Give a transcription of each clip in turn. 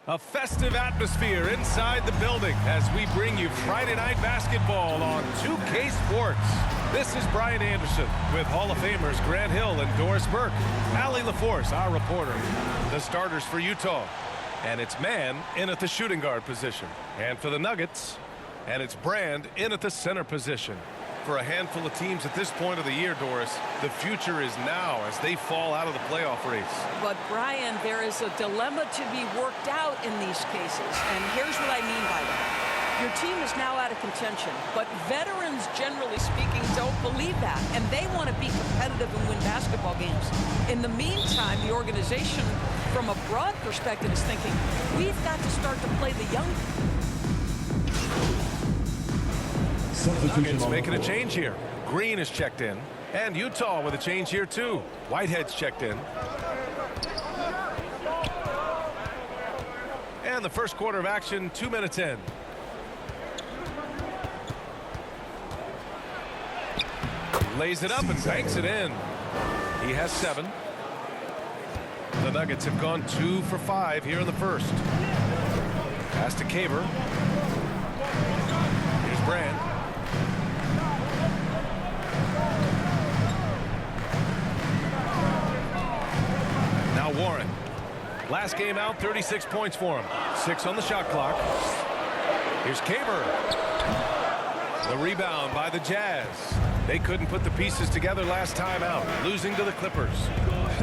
A festive atmosphere inside the building as we bring you Friday Night Basketball on 2K Sports. This is Brian Anderson with Hall of Famers Grant Hill and Doris Burke. Allie LaForce, our reporter. The starters for Utah. And it's Mann in at the shooting guard position. And for the Nuggets, and it's Brand in at the center position. For a handful of teams at this point of the year, Doris, the future is now as they fall out of the playoff race. But, Brian, there is a dilemma to be worked out in these cases. And here's what I mean by that. Your team is now out of contention, but veterans, generally speaking, don't believe that. And they want to be competitive and win basketball games. In the meantime, the organization, from a broad perspective, is thinking, we've got to start to play the young. Nuggets making a change here. Green is checked in. And Utah with a change here, too. Whitehead's checked in. And the first quarter of action, 2 minutes in. Lays it up and banks it in. He has 7. The Nuggets have gone 2 for 5 here in the first. Pass to Caver. Here's Brand. Now Warren. Last game out, 36 points for him. 6 on the shot clock. Here's Caver. The rebound by the Jazz. They couldn't put the pieces together last time out, losing to the Clippers.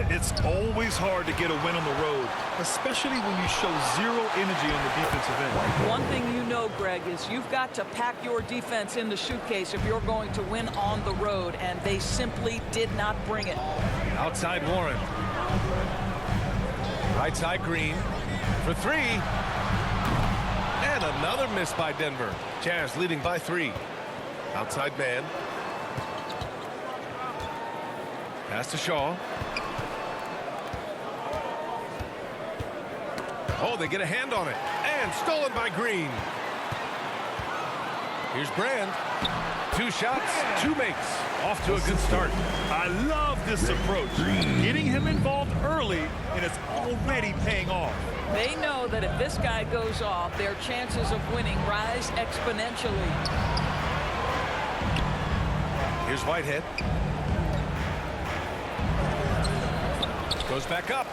It's always hard to get a win on the road, especially when you show zero energy on the defensive end. One thing you know, Greg, is you've got to pack your defense in the suitcase if you're going to win on the road, and they simply did not bring it. Outside Warren. Right side Green for 3. And another miss by Denver. Jazz leading by 3. Outside man. Pass to Shaw. Oh, they get a hand on it. And stolen by Green. Here's Brand. 2 shots, 2 makes. Off to a good start. I love this approach. Getting him involved early, and it's already paying off. They know that if this guy goes off, their chances of winning rise exponentially. Here's Whitehead. Goes back up.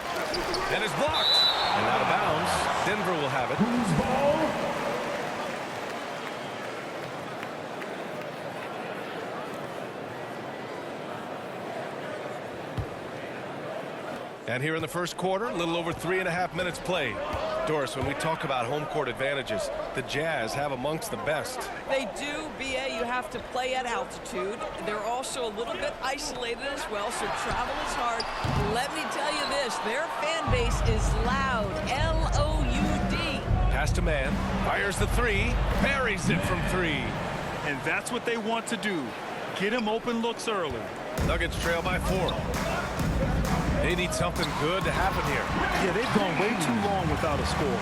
And is blocked. And out of bounds. Denver will have it. And here in the first quarter, a little over 3.5 minutes played. Doris, when we talk about home court advantages, the Jazz have amongst the best. They do, B.A. You have to play at altitude. They're also a little bit isolated as well, so travel is hard. Let me tell you this, their fan base is loud, L-O-U-D. Pass to man, fires the 3, buries it from 3. And that's what they want to do. Get him open looks early. Nuggets trail by 4. They need something good to happen here. Yeah, they've gone way too long without a score.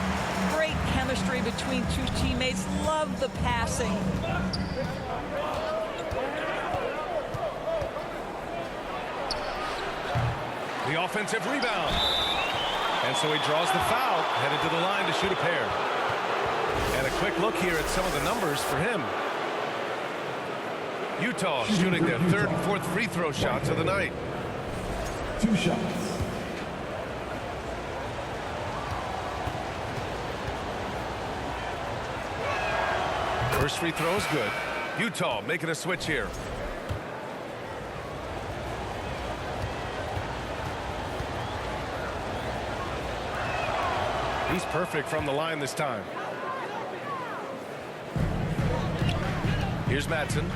Great chemistry between 2 teammates. Love the passing. The offensive rebound. And so he draws the foul, headed to the line to shoot a pair. And a quick look here at some of the numbers for him. Utah shooting their 3rd and 4th free throw shots of the night. 2 shots. First free throw is good. Utah making a switch here. He's perfect from the line this time. Here's Madsen.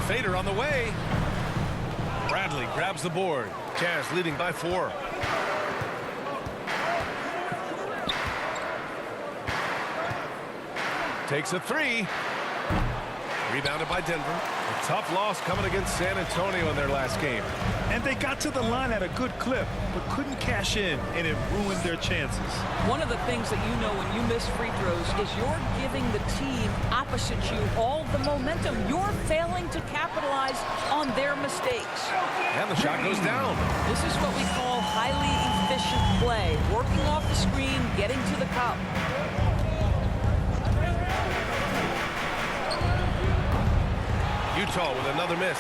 Fader on the way. Bradley grabs the board. Jazz leading by 4. Takes a 3. Rebounded by Denver. A tough loss coming against San Antonio in their last game. And they got to the line at a good clip, but couldn't cash in, and it ruined their chances. One of the things that you know when you miss free throws is you're giving the team opposite you all the momentum. You're failing to capitalize on their mistakes. And the shot goes down. This is what we call highly efficient play, working off the screen, getting to the cup. Utah with another miss.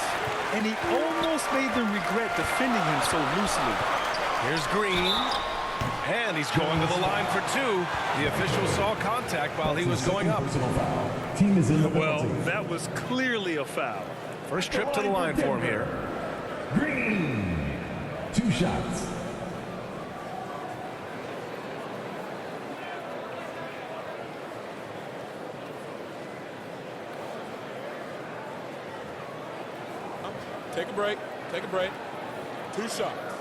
And he almost made them regret defending him so loosely. Here's Green. And he's going to the line for two. The official saw contact while he was going up. Personal foul. Team is in the Well, penalty. that was clearly a foul. First trip to the line for him here. Green. 2 shots. Take a break. Take a break. 2 shots.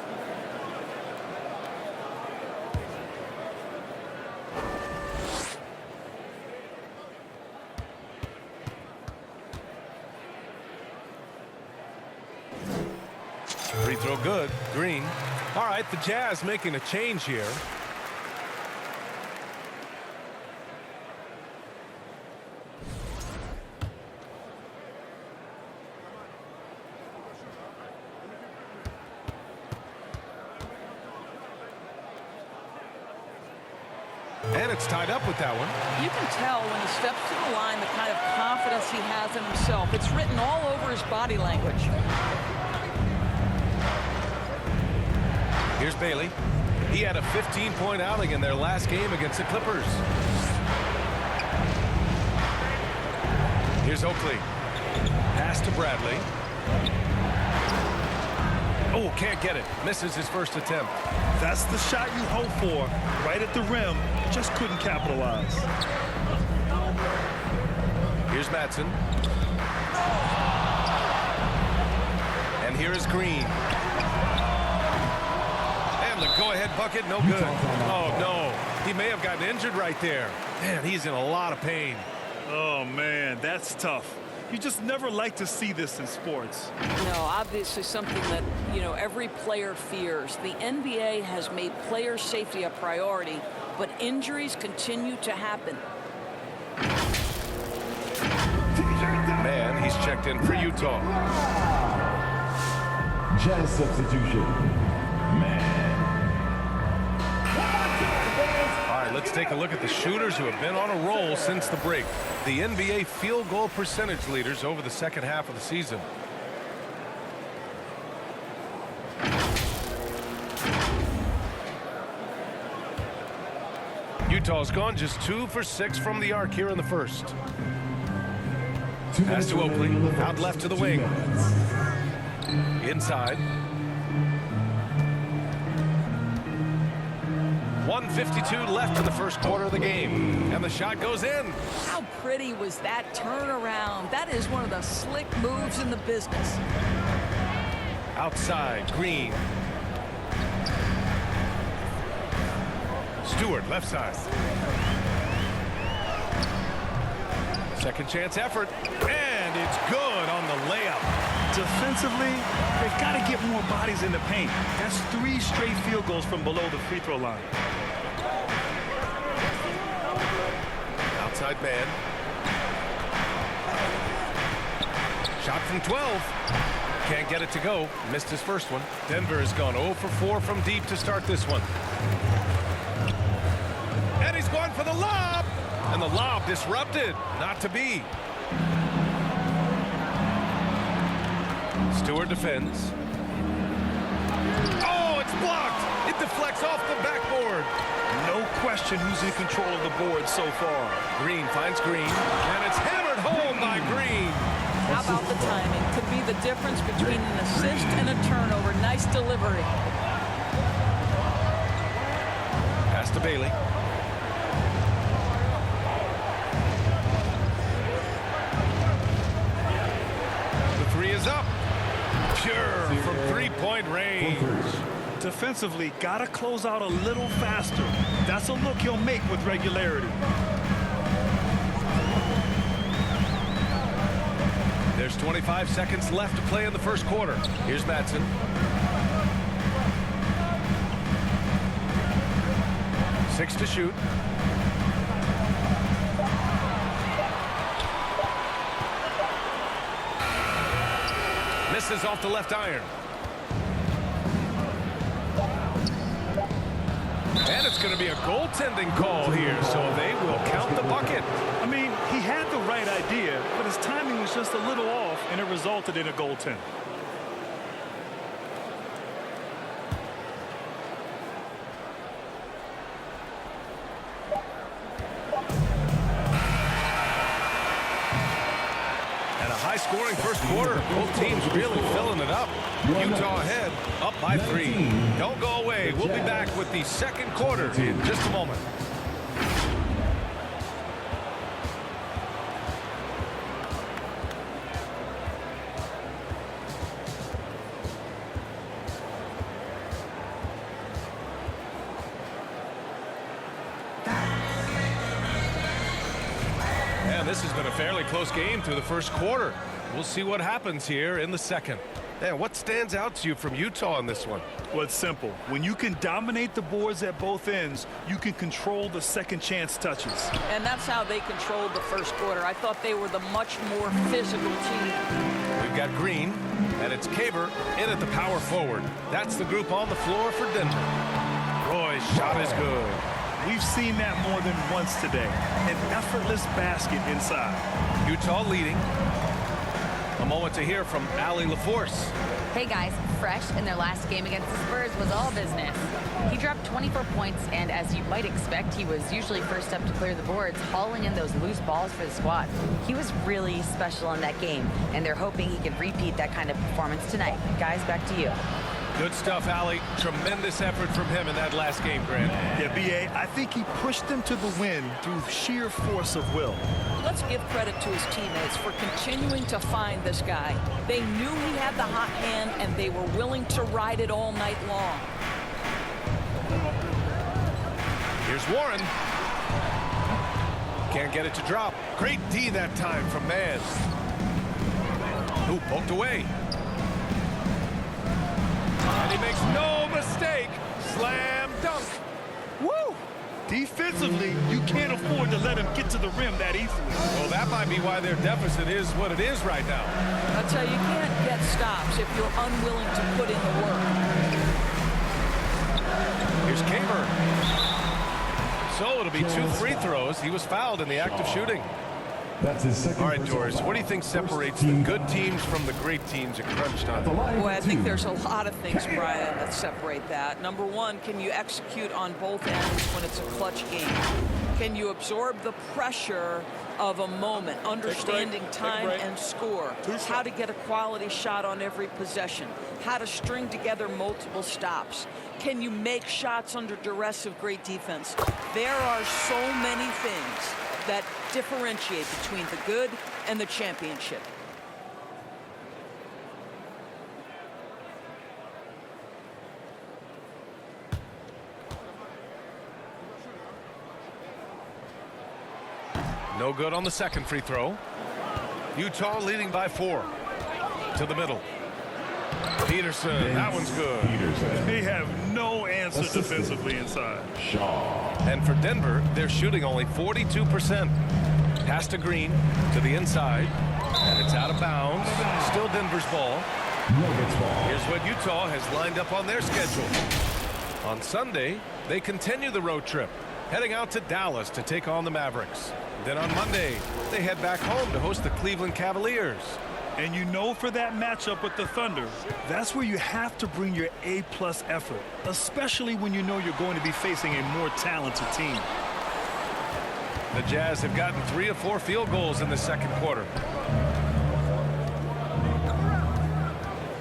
Free throw good. Green. All right, the Jazz making a change here. And it's tied up with that one. You can tell when he steps to the line the kind of confidence he has in himself. It's written all over his body language. Here's Bailey. He had a 15-point outing in their last game against the Clippers. Here's Oakley. Pass to Bradley. Oh, can't get it. Misses his first attempt. That's the shot you hope for. Right at the rim. Just couldn't capitalize. Here's Madsen. And here is Green. And the go-ahead bucket, no good. Oh, no. He may have gotten injured right there. Man, he's in a lot of pain. Oh, man, that's tough. You just never like to see this in sports. No, obviously something that, every player fears. The NBA has made player safety a priority, but injuries continue to happen. Man, he's checked in for Utah. Jazz substitution. Man. All right, let's take a look at the shooters who have been on a roll since the break. The NBA field goal percentage leaders over the second half of the season. Utah's gone just 2 for 6 from the arc here in the first. 2 Pass minutes to Oakley, remaining in the out first. left to the 2 wing. minutes. Inside. 1:52 left in the first quarter of the game. And the shot goes in. How pretty was that turnaround? That is one of the slick moves in the business. Outside, Green. Stewart, left side. Second chance effort. And it's good on the layup. Defensively, they've got to get more bodies in the paint. That's 3 straight field goals from below the free throw line. Outside man. Shot from 12. Can't get it to go. Missed his first one. Denver has gone 0 for 4 from deep to start this one. And he's going for the lob. And the lob disrupted. Not to be. Stewart defends. Oh, it's blocked. It deflects off the backboard. No question who's in control of the board so far. Green finds Green. And it's hammered home by Green. How about the timing? Could be the difference between an assist and a turnover. Nice delivery. Pass to Bailey. The three is up. Pure from three-point range. Defensively, got to close out a little faster. That's a look he'll make with regularity. There's 25 seconds left to play in the first quarter. Here's Madsen. Six to shoot. Misses off the left iron. And it's going to be a goaltending call here, so they will count the bucket. I mean, he had the right idea, but his timing was just a little off, and it resulted in a goaltend. And a high-scoring first quarter. Both teams really filling it up. Utah ahead, up by 3. Don't go away. We'll be back with the second quarter in just a moment. And this has been a fairly close game through the first quarter. We'll see what happens here in the second. Man, what stands out to you from Utah in this one? Well, it's simple. When you can dominate the boards at both ends, you can control the second chance touches. And that's how they controlled the first quarter. I thought they were the much more physical team. We've got Green, and it's Kaber in at the power forward. That's the group on the floor for Denver. Roy's shot is good. We've seen that more than once today. An effortless basket inside. Utah leading. A moment to hear from Allie LaForce. Hey guys, Fresh in their last game against the Spurs was all business. He dropped 24 points, and as you might expect, he was usually first up to clear the boards, hauling in those loose balls for the squad. He was really special in that game, and they're hoping he can repeat that kind of performance tonight. Guys, back to you. Good stuff, Allie. Tremendous effort from him in that last game, Grant. Yeah, B.A., I think he pushed them to the win through sheer force of will. Let's give credit to his teammates for continuing to find this guy. They knew he had the hot hand, and they were willing to ride it all night long. Here's Warren. Can't get it to drop. Great D that time from Maz. Ooh, poked away. And he makes no mistake. Slam dunk. Woo! Defensively, you can't afford to let him get to the rim that easily. Well, that might be why their deficit is what it is right now. I tell you, you can't get stops if you're unwilling to put in the work. Here's Kaber. So it'll be 2 free throws. He was fouled in the act of shooting. That's his second. All right, Doris, what do you think separates the good teams from the great teams at crunch time? Boy, I think there's a lot of things, Brian, that separate that. Number one, can you execute on both ends when it's a clutch game? Can you absorb the pressure of a moment, understanding time and score, how to get a quality shot on every possession, how to string together multiple stops? Can you make shots under duress of great defense? There are so many things that differentiate between the good and the championship. No good on the second free throw. Utah leading by 4. To the middle. Peterson, that one's good. They have no answer defensively inside. Shaw. And for Denver, they're shooting only 42%. Pass to Green, to the inside, and it's out of bounds. Still Denver's ball. Nuggets ball. Here's what Utah has lined up on their schedule. On Sunday, they continue the road trip, heading out to Dallas to take on the Mavericks. Then on Monday, they head back home to host the Cleveland Cavaliers. And you know, for that matchup with the Thunder, that's where you have to bring your A-plus effort, especially when you know you're going to be facing a more talented team. The Jazz have gotten 3 of 4 field goals in the second quarter.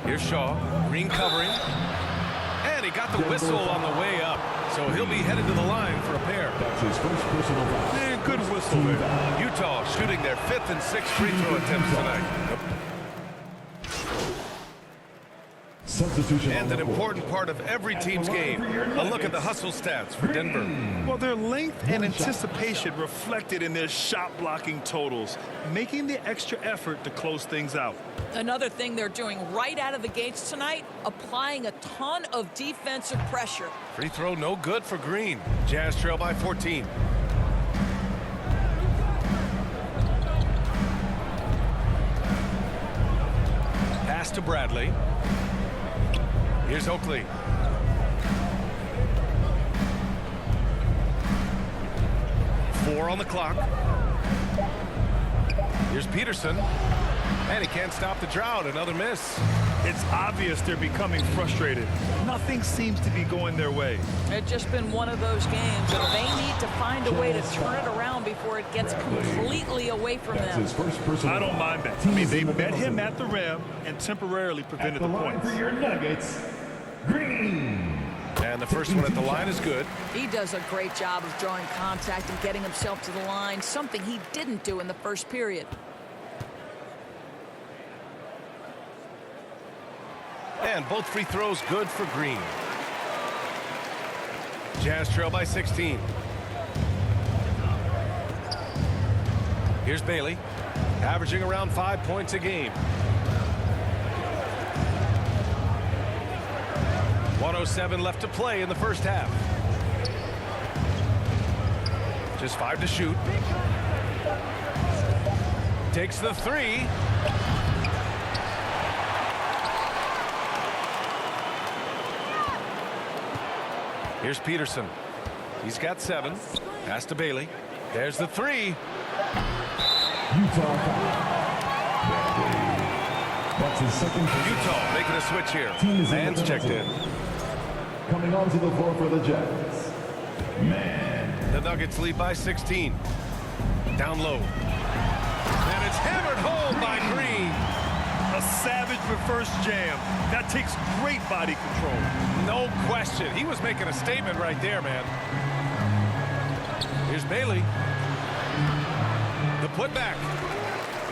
Here's Shaw, Green covering, and he got the whistle on the way up, so he'll be headed to the line for a pair. That's his first personal foul. Yeah, good whistle there. Utah shooting their 5th and 6th free throw attempts tonight. Substitution. And an important part of every team's game. A look at the hustle stats for Denver. Well, their length and anticipation reflected in their shot blocking totals, making the extra effort to close things out. Another thing they're doing right out of the gates tonight, applying a ton of defensive pressure. Free throw no good for Green. Jazz trail by 14. Pass to Bradley. Here's Oakley. on the clock. Here's Peterson. And he can't stop the drought. Another miss. It's obvious they're becoming frustrated. Nothing seems to be going their way. It's just been one of those games, and they need to find a way to turn it around before it gets completely away from That's them. his first personal I don't mind that. I mean, they met him at the rim and temporarily prevented the line points. for your Nuggets, Green. And the first one at the line is good. He does a great job of drawing contact and getting himself to the line, something he didn't do in the first period. And both free throws good for Green. Jazz trail by 16. Here's Bailey, averaging around 5 points a game. 1:07 left to play in the first half. Just 5 to shoot. Takes the three. Here's Peterson. He's got 7. Pass to Bailey. There's the three. Utah foul. That's his second. Utah making a switch here. Team is in Man's the checked in. penalty. Coming onto the floor for the Jazz. Man. The Nuggets lead by 16. Down low. And it's hammered home by Green. A savage reverse jam. That takes great body control. No question. He was making a statement right there, man. Here's Bailey. The putback.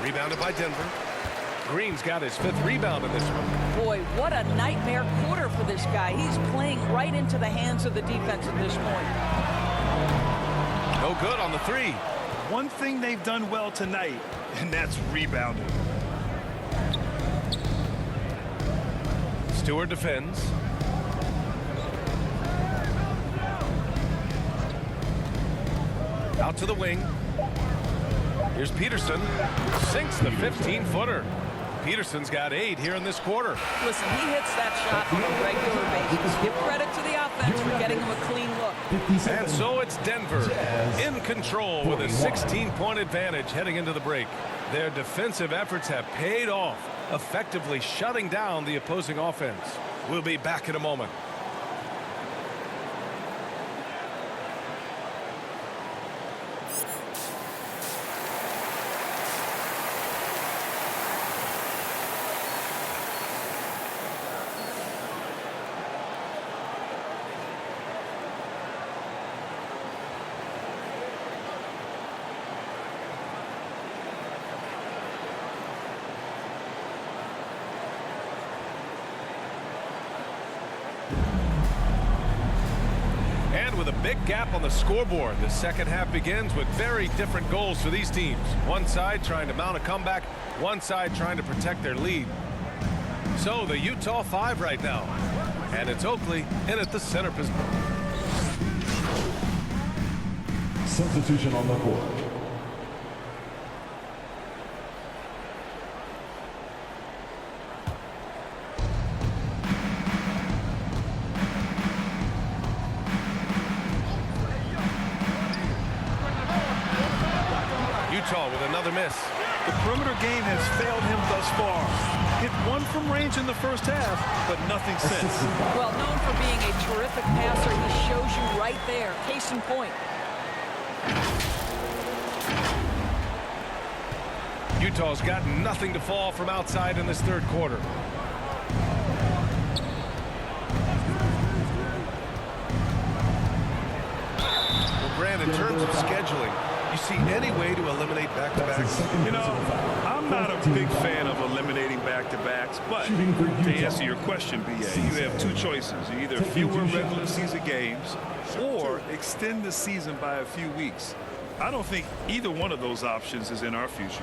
Rebounded by Denver. Green's got his 5th rebound in this one. Boy, what a nightmare quarter for this guy. He's playing right into the hands of the defense at this point. No good on the three. One thing they've done well tonight, and that's rebounding. Stewart defends. Out to the wing. Here's Peterson. Sinks the 15-footer. Peterson's got 8 here in this quarter. Listen, he hits that shot on a regular basis. Give credit to the offense for getting him a clean look. 57. And so it's Denver in control with a 16-point advantage heading into the break. Their defensive efforts have paid off, effectively shutting down the opposing offense. We'll be back in a moment. With a big gap on the scoreboard, the second half begins with very different goals for these teams. One side trying to mount a comeback, one side trying to protect their lead. So the Utah 5 right now, and it's Oakley in at the center position. Substitution on the court. Utah with another miss. The perimeter game has failed him thus far. Hit 1 from range in the first half, but nothing since. Well, known for being a terrific passer, he shows you right there. Case in point. Utah's got nothing to fall from outside in this third quarter. Well, Grant, in terms of scheduling, you see any way to eliminate back-to-backs? You know, I'm not a big fan of eliminating back-to-backs, but to answer your question, BA, you have 2 choices. Either fewer regular season games or extend the season by a few weeks. I don't think either one of those options is in our future.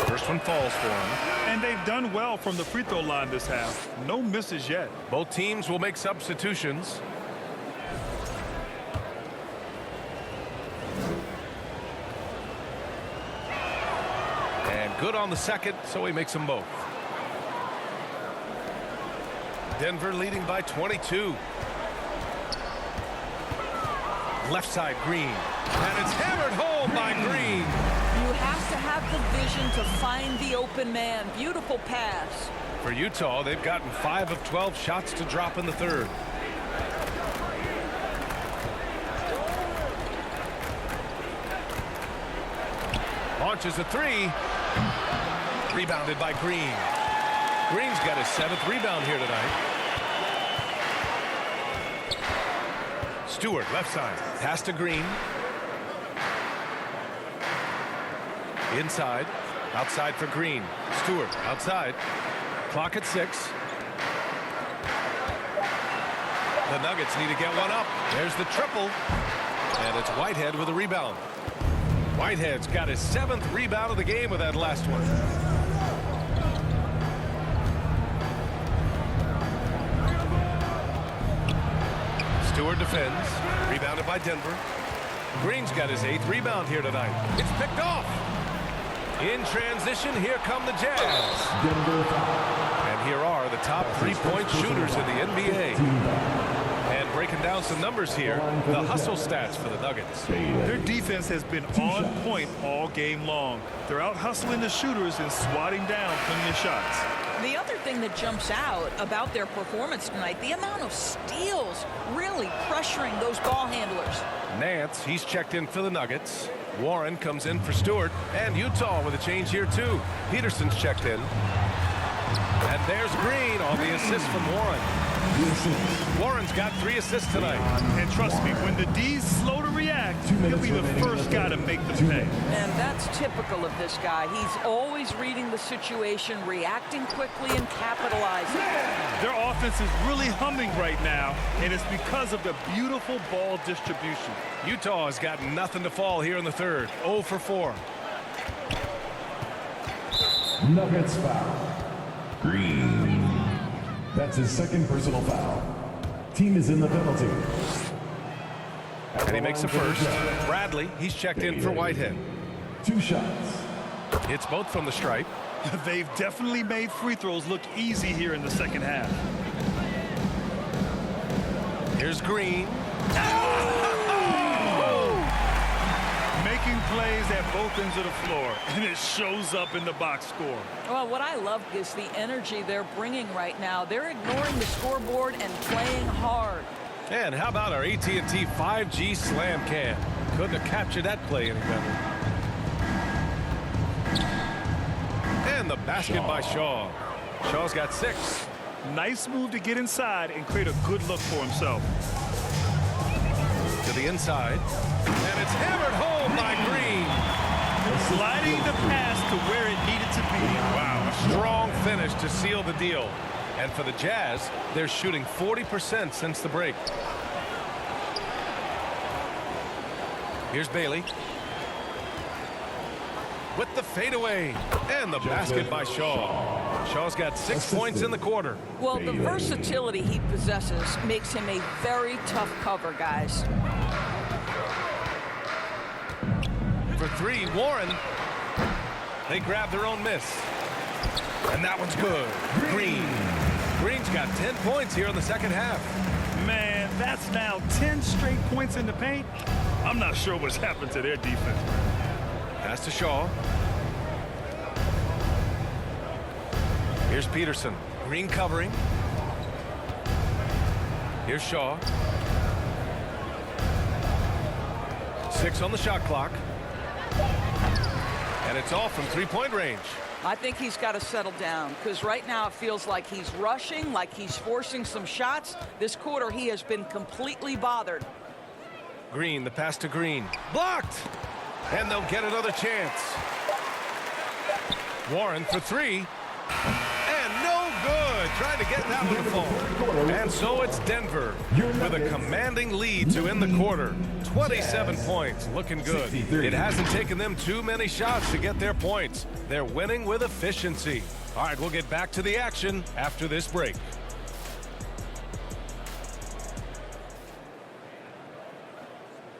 First one falls for him. And they've done well from the free throw line this half. No misses yet. Both teams will make substitutions. And good on the second, so he makes them both. Denver leading by 22. left side, Green. And it's hammered home by Green. You have to have the vision to find the open man. Beautiful pass. For Utah, they've gotten 5 of 12 shots to drop in the third. Launches a three. Rebounded by Green. Green's got his 7th rebound here tonight. Stewart, left side. Pass to Green. Inside. Outside for Green. Stewart, outside. Clock at 6. The Nuggets need to get one up. There's the triple. And it's Whitehead with a rebound. Whitehead's got his 7th rebound of the game with that last one. Stewart defends. Rebounded by Denver. Green's got his 8th rebound here tonight. It's picked off. In transition, here come the Jazz. And here are the top 3-point shooters in the NBA. And breaking down some numbers here, the hustle stats for the Nuggets. Their defense has been on point all game long. They're out hustling the shooters and swatting down plenty of shots. The other thing that jumps out about their performance tonight, the amount of steals really pressuring those ball handlers. Nance, he's checked in for the Nuggets. Warren comes in for Stewart. And Utah with a change here, too. Peterson's checked in. And there's Green on the assist from Warren. Warren's got 3 assists tonight. And trust me, when the D's slow to react, he'll be the first guy to make the pay. And that's typical of this guy. He's always reading the situation, reacting quickly, and capitalizing. Their offense is really humming right now, and it's because of the beautiful ball distribution. Utah has got nothing to fall here in the third. 0 for 4. Nuggets foul. Green. That's his 2nd personal foul. Team is in the penalty. And he makes the first. Bradley, he's checked in for Whitehead. 2 shots. It's both from the stripe. They've definitely made free throws look easy here in the second half. Here's Green. Making plays at both ends of the floor, and it shows up in the box score. Well, what I love is the energy they're bringing right now. They're ignoring the scoreboard and playing hard. And how about our AT&T 5G slam cam? Couldn't have captured that play any better. And the basket by Shaw. Shaw's got 6. Nice move to get inside and create a good look for himself. To the inside. And it's hammered home by Green. Sliding the pass to where it needed to be. Wow, a strong finish to seal the deal. And for the Jazz, they're shooting 40% since the break. Here's Bailey. With the fadeaway. And the basket by Shaw. Shaw's got 6 points in the quarter. Well, the versatility he possesses makes him a very tough cover, guys. For 3, Warren. They grab their own miss. And that one's good. Green. Green's got 10 points here in the second half. Man, that's now 10 straight points in the paint. I'm not sure what's happened to their defense. Pass to Shaw. Here's Peterson. Green covering. Here's Shaw. 6 on the shot clock. And it's all from 3-point range. I think he's got to settle down because right now it feels like he's rushing, like he's forcing some shots. This quarter he has been completely bothered. Green, the pass to Green. Blocked! And they'll get another chance. Warren for 3. And no good. Trying to get that one to fall. And so it's Denver with a commanding lead to end the quarter. 27 points. Looking good. It hasn't taken them too many shots to get their points. They're winning with efficiency. All right, we'll get back to the action after this break.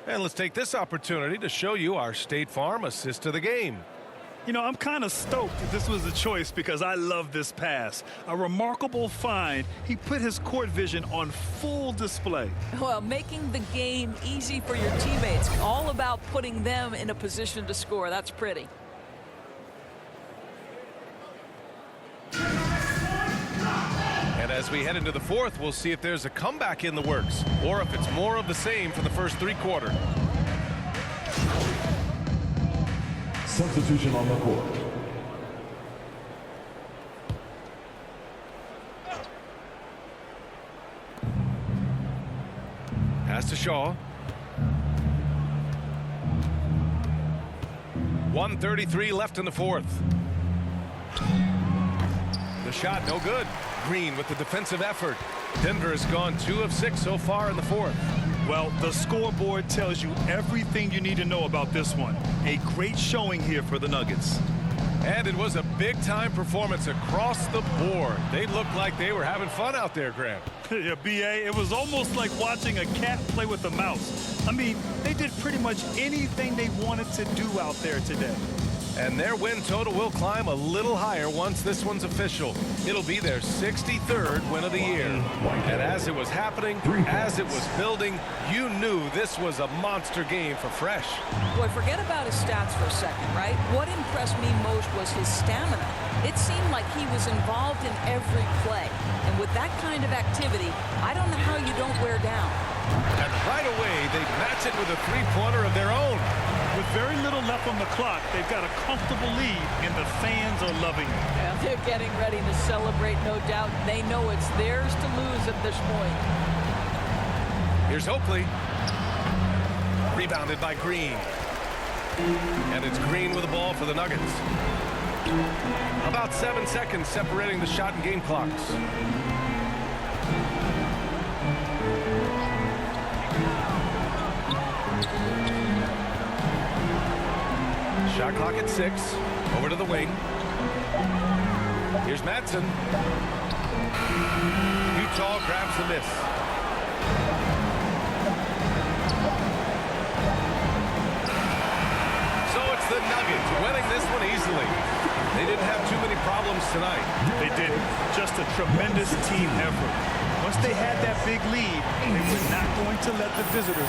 And let's take this opportunity to show you our State Farm assist of the game. You know, I'm kind of stoked that this was a choice because I love this pass. A remarkable find. He put his court vision on full display. Well, making the game easy for your teammates. All about putting them in a position to score. That's pretty. And as we head into the fourth, we'll see if there's a comeback in the works or if it's more of the same for the first three quarters. Substitution on the court. Pass to Shaw. 1:33 left in the fourth. The shot no good. Green with the defensive effort. Denver has gone 2 of 6 so far in the fourth. Well, the scoreboard tells you everything you need to know about this one. A great showing here for the Nuggets. And it was a big-time performance across the board. They looked like they were having fun out there, Graham. Yeah, B.A., it was almost like watching a cat play with a mouse. I mean, they did pretty much anything they wanted to do out there today. And their win total will climb a little higher once this one's official. It'll be their 63rd win of the year. And as it was happening, as it was building, you knew this was a monster game for Fresh. Boy, forget about his stats for a second, right? What impressed me most was his stamina. It seemed like he was involved in every play. And with that kind of activity, I don't know how you don't wear down. And right away, they match it with a three-pointer of their own. With very little left on the clock, they've got a comfortable lead, and the fans are loving it. Yeah, they're getting ready to celebrate, no doubt. They know it's theirs to lose at this point. Here's Oakley. Rebounded by Green. And it's Green with the ball for the Nuggets. About 7 seconds separating the shot and game clocks. Shot clock at 6. Over to the wing. Here's Madsen. Utah grabs the miss. So it's the Nuggets winning this one easily. They didn't have too many problems tonight. They didn't. Just a tremendous team effort. Once they had that big lead, they were not going to let the visitors